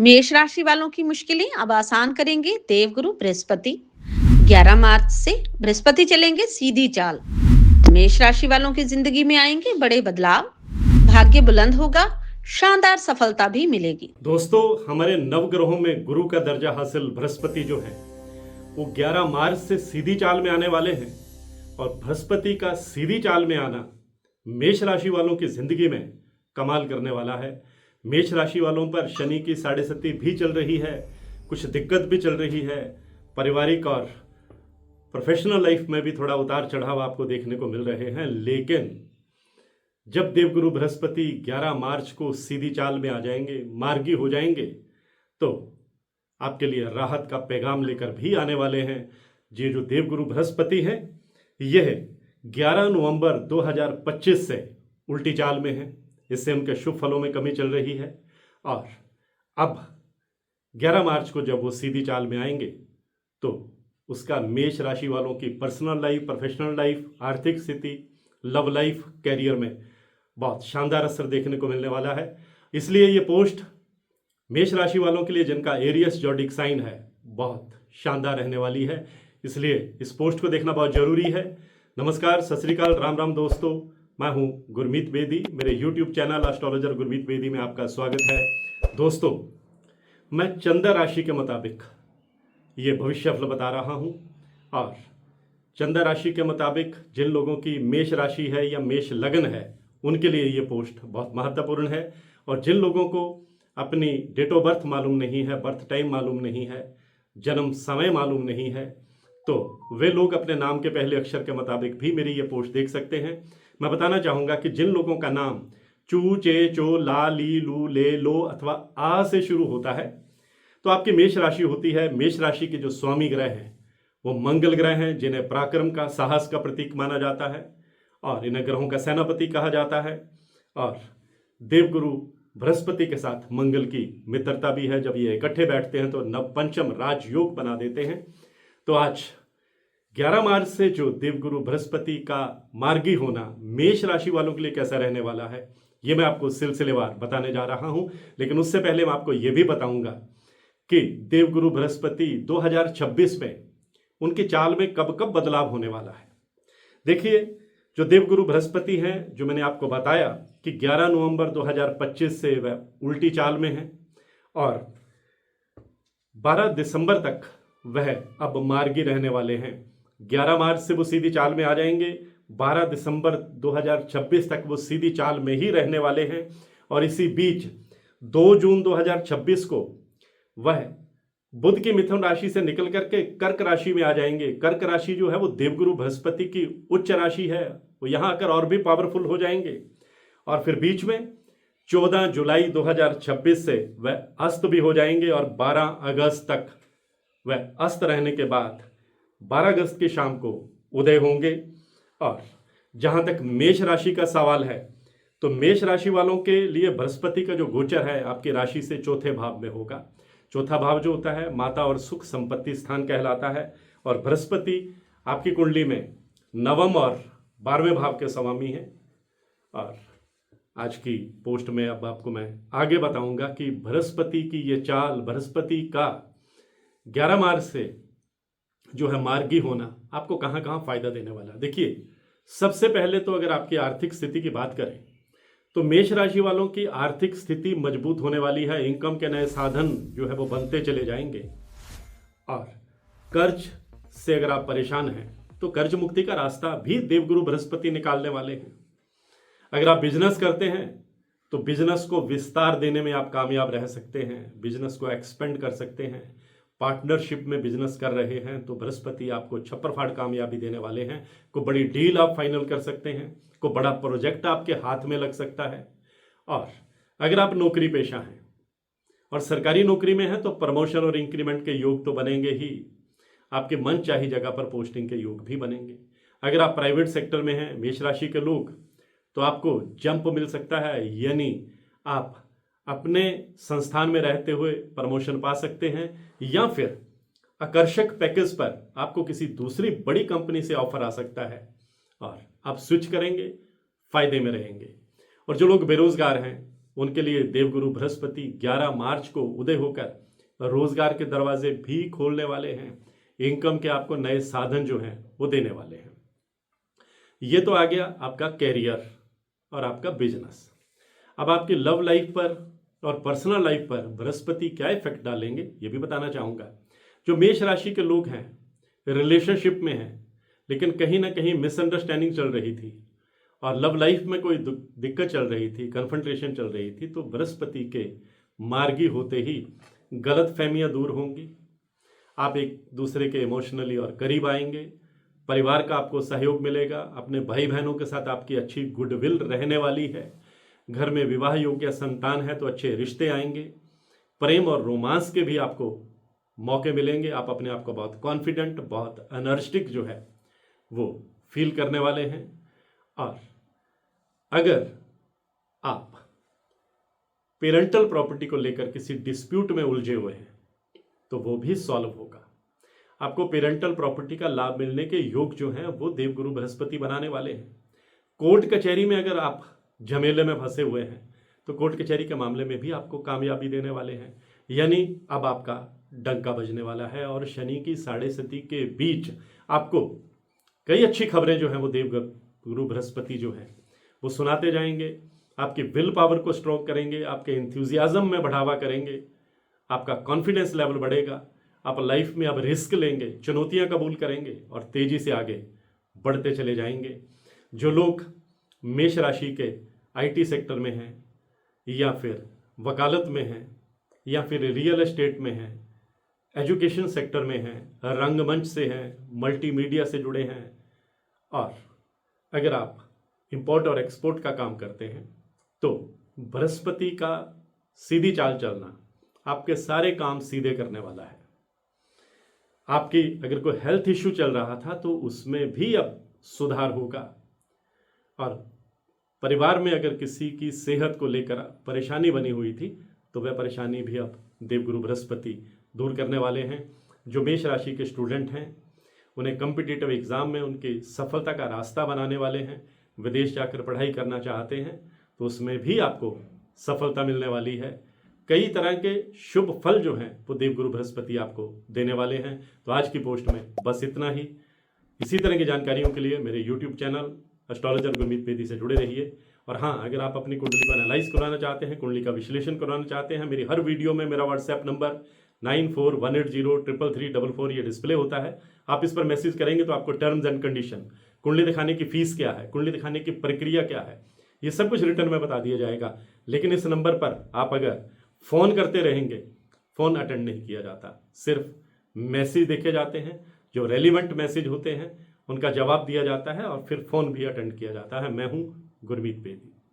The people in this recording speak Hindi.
मेष राशि वालों की मुश्किलें अब आसान करेंगे देवगुरु बृहस्पति। 11 मार्च से बृहस्पति चलेंगे सीधी चाल। मेष राशि वालों की जिंदगी में आएंगे बड़े बदलाव। भाग्य बुलंद होगा। शानदार सफलता भी मिलेगी। दोस्तों, हमारे नवग्रहों में गुरु का दर्जा हासिल बृहस्पति जो है वो 11 मार्च से सीधी चाल में आने वाले हैं। और बृहस्पति का सीधी चाल में आना मेष राशि वालों की जिंदगी में कमाल करने वाला है। मेष राशि वालों पर शनि की 7.5 भी चल रही है, कुछ दिक्कत भी चल रही है। पारिवारिक और प्रोफेशनल लाइफ में भी थोड़ा उतार चढ़ाव आपको देखने को मिल रहे हैं। लेकिन जब देवगुरु बृहस्पति 11 मार्च को सीधी चाल में आ जाएंगे, मार्गी हो जाएंगे, तो आपके लिए राहत का पैगाम लेकर भी आने वाले हैं। ये जो देवगुरु बृहस्पति हैं, यह 11 नवंबर 2025 से उल्टी चाल में है। इससे उनके शुभ फलों में कमी चल रही है। और अब 11 मार्च को जब वो सीधी चाल में आएंगे तो उसका मेष राशि वालों की पर्सनल लाइफ, प्रोफेशनल लाइफ, आर्थिक स्थिति, लव लाइफ, कैरियर में बहुत शानदार असर देखने को मिलने वाला है। इसलिए ये पोस्ट मेष राशि वालों के लिए जिनका एरियस जॉडिक साइन है बहुत शानदार रहने वाली है। इसलिए इस पोस्ट को देखना बहुत जरूरी है। नमस्कार, सत श्री अकाल, राम राम दोस्तों, मैं हूं गुरमीत बेदी। मेरे YouTube channel astrologer Gurmeet Bedi में आपका स्वागत है। दोस्तों, मैं चंद्र राशि के मुताबिक ये भविष्यफल बता रहा हूं। और चंद्र राशि के मुताबिक जिन लोगों की मेष राशि है या मेष लग्न है उनके लिए ये पोस्ट बहुत महत्वपूर्ण है। और जिन लोगों को अपनी डेट ऑफ बर्थ मालूम नहीं है, बर्थ टाइम मालूम नहीं है, जन्म समय मालूम नहीं है, तो वे लोग अपने नाम के पहले अक्षर के मुताबिक भी मेरी ये पोस्ट देख सकते हैं। मैं बताना चाहूँगा कि जिन लोगों का नाम चू, चे, चो, ला, ली, लू, ले, लो अथवा आ से शुरू होता है तो आपकी मेष राशि होती है। मेष राशि के जो स्वामी ग्रह हैं वो मंगल ग्रह हैं, जिन्हें पराक्रम का, साहस का प्रतीक माना जाता है और इन्हें ग्रहों का सेनापति कहा जाता है। और देवगुरु बृहस्पति के साथ मंगल की मित्रता भी है। जब ये इकट्ठे बैठते हैं तो नवपंचम राजयोग बना देते हैं। तो आज 11 मार्च से जो देवगुरु बृहस्पति का मार्गी होना मेष राशि वालों के लिए कैसा रहने वाला है, ये मैं आपको सिलसिलेवार बताने जा रहा हूं। लेकिन उससे पहले मैं आपको ये भी बताऊंगा कि देवगुरु बृहस्पति 2026 में उनकी चाल में कब कब बदलाव होने वाला है। देखिए, जो देवगुरु बृहस्पति हैं, जो मैंने आपको बताया कि 11 नवंबर 2025 से वह उल्टी चाल में हैं और 12 दिसंबर तक वह अब मार्गी रहने वाले हैं। 11 मार्च से वो सीधी चाल में आ जाएंगे, 12 दिसंबर 2026 तक वो सीधी चाल में ही रहने वाले हैं। और इसी बीच 2 जून 2026 को वह बुध की मिथुन राशि से निकल करके कर्क राशि में आ जाएंगे। कर्क राशि जो है वो देवगुरु बृहस्पति की उच्च राशि है, वो यहाँ आकर और भी पावरफुल हो जाएंगे। और फिर बीच में 14 जुलाई 2026 से वह अस्त भी हो जाएंगे और 12 अगस्त तक वह अस्त रहने के बाद 12 अगस्त की शाम को उदय होंगे। और जहाँ तक मेष राशि का सवाल है तो मेष राशि वालों के लिए बृहस्पति का जो गोचर है आपकी राशि से चौथे भाव में होगा। चौथा भाव जो होता है माता और सुख संपत्ति स्थान कहलाता है। और बृहस्पति आपकी कुंडली में नवम और 12वें भाव के स्वामी हैं। और आज की पोस्ट में अब आपको मैं आगे बताऊंगा कि बृहस्पति की ये चाल, बृहस्पति का 11 मार्च से जो है मार्गी होना आपको कहाँ कहाँ फायदा देने वाला है। देखिए, सबसे पहले तो अगर आपकी आर्थिक स्थिति की बात करें तो मेष राशि वालों की आर्थिक स्थिति मजबूत होने वाली है। इनकम के नए साधन जो है वो बनते चले जाएंगे। और कर्ज से अगर आप परेशान हैं तो कर्ज मुक्ति का रास्ता भी देवगुरु बृहस्पति निकालने वाले हैं। अगर आप बिजनेस करते हैं तो बिजनेस को विस्तार देने में आप कामयाब रह सकते हैं, बिजनेस को एक्सपेंड कर सकते हैं। पार्टनरशिप में बिजनेस कर रहे हैं तो बृहस्पति आपको छप्परफाड़ कामयाबी देने वाले हैं। कोई बड़ी डील आप फाइनल कर सकते हैं, कोई बड़ा प्रोजेक्ट आपके हाथ में लग सकता है। और अगर आप नौकरी पेशा हैं और सरकारी नौकरी में हैं तो प्रमोशन और इंक्रीमेंट के योग तो बनेंगे ही, आपके मन चाही जगह पर पोस्टिंग के योग भी बनेंगे। अगर आप प्राइवेट सेक्टर में हैं मेष राशि के लोग तो आपको जंप मिल सकता है, यानी आप अपने संस्थान में रहते हुए प्रमोशन पा सकते हैं या फिर आकर्षक पैकेज पर आपको किसी दूसरी बड़ी कंपनी से ऑफर आ सकता है और आप स्विच करेंगे, फायदे में रहेंगे। और जो लोग बेरोजगार हैं उनके लिए देवगुरु बृहस्पति 11 मार्च को उदय होकर रोजगार के दरवाजे भी खोलने वाले हैं। इनकम के आपको नए साधन जो हैं वो देने वाले हैं। ये तो आ गया आपका कैरियर और आपका बिजनेस। अब आपकी लव लाइफ पर और पर्सनल लाइफ पर बृहस्पति क्या इफेक्ट डालेंगे ये भी बताना चाहूँगा। जो मेष राशि के लोग हैं, रिलेशनशिप में हैं, लेकिन कहीं ना कहीं मिसअंडरस्टैंडिंग चल रही थी और लव लाइफ में कोई दिक्कत चल रही थी, कन्फ्रंटेशन चल रही थी, तो बृहस्पति के मार्गी होते ही गलत फहमियाँ दूर होंगी। आप एक दूसरे के इमोशनली और करीब आएंगे। परिवार का आपको सहयोग मिलेगा। अपने भाई बहनों के साथ आपकी अच्छी गुडविल रहने वाली है। घर में विवाह योग्य संतान है तो अच्छे रिश्ते आएंगे। प्रेम और रोमांस के भी आपको मौके मिलेंगे। आप अपने आप को बहुत कॉन्फिडेंट, बहुत एनर्जेटिक जो है वो फील करने वाले हैं। और अगर आप पेरेंटल प्रॉपर्टी को लेकर किसी डिस्प्यूट में उलझे हुए हैं तो वो भी सॉल्व होगा। आपको पेरेंटल प्रॉपर्टी का लाभ मिलने के योग जो हैं वो देवगुरु बृहस्पति बनाने वाले हैं। कोर्ट कचहरी में अगर आप झमेले में फंसे हुए हैं तो कोर्ट कचहरी के मामले में भी आपको कामयाबी देने वाले हैं। यानी अब आपका डंका बजने वाला है और शनि की 7.5 के बीच आपको कई अच्छी खबरें जो हैं वो देवगुरु बृहस्पति जो हैं वो सुनाते जाएंगे। आपकी विल पावर को स्ट्रोंग करेंगे, आपके इंथ्यूजियाज्म में बढ़ावा करेंगे, आपका कॉन्फिडेंस लेवल बढ़ेगा। आप लाइफ में अब रिस्क लेंगे, चुनौतियां कबूल करेंगे और तेजी से आगे बढ़ते चले जाएंगे। जो लोग मेष राशि के आईटी सेक्टर में हैं या फिर वकालत में हैं या फिर रियल एस्टेट में हैं, एजुकेशन सेक्टर में हैं, रंगमंच से हैं, मल्टीमीडिया से जुड़े हैं, और अगर आप इंपोर्ट और एक्सपोर्ट का काम करते हैं तो बृहस्पति का सीधी चाल चलना आपके सारे काम सीधे करने वाला है। आपकी अगर कोई हेल्थ इश्यू चल रहा था तो उसमें भी अब सुधार होगा। और परिवार में अगर किसी की सेहत को लेकर परेशानी बनी हुई थी तो वह परेशानी भी अब देवगुरु बृहस्पति दूर करने वाले हैं। जो मेष राशि के स्टूडेंट हैं उन्हें कॉम्पिटिटिव एग्ज़ाम में उनकी सफलता का रास्ता बनाने वाले हैं। विदेश जाकर पढ़ाई करना चाहते हैं तो उसमें भी आपको सफलता मिलने वाली है। कई तरह के शुभ फल जो हैं वो देवगुरु बृहस्पति आपको देने वाले हैं। तो आज की पोस्ट में बस इतना ही। इसी तरह की जानकारियों के लिए मेरे YouTube channel astrologer Gurmeet Bedi से जुड़े रहिए। और हाँ, अगर आप अपनी कुंडली को एनालाइज कराना चाहते हैं, कुंडली का विश्लेषण कराना चाहते हैं, मेरी हर वीडियो में मेरा व्हाट्सएप नंबर 9418033344 ये डिस्प्ले होता है। आप इस पर मैसेज करेंगे तो आपको टर्म्स एंड कंडीशन, कुंडली दिखाने की फीस क्या है, कुंडली दिखाने की प्रक्रिया क्या है, ये सब कुछ रिटर्न में बता दिया जाएगा। लेकिन इस नंबर पर आप अगर फ़ोन करते रहेंगे, फ़ोन अटेंड नहीं किया जाता, सिर्फ मैसेज देखे जाते हैं। जो रेलिवेंट मैसेज होते हैं उनका जवाब दिया जाता है और फिर फ़ोन भी अटेंड किया जाता है। मैं हूँ गुरमीत बेदी।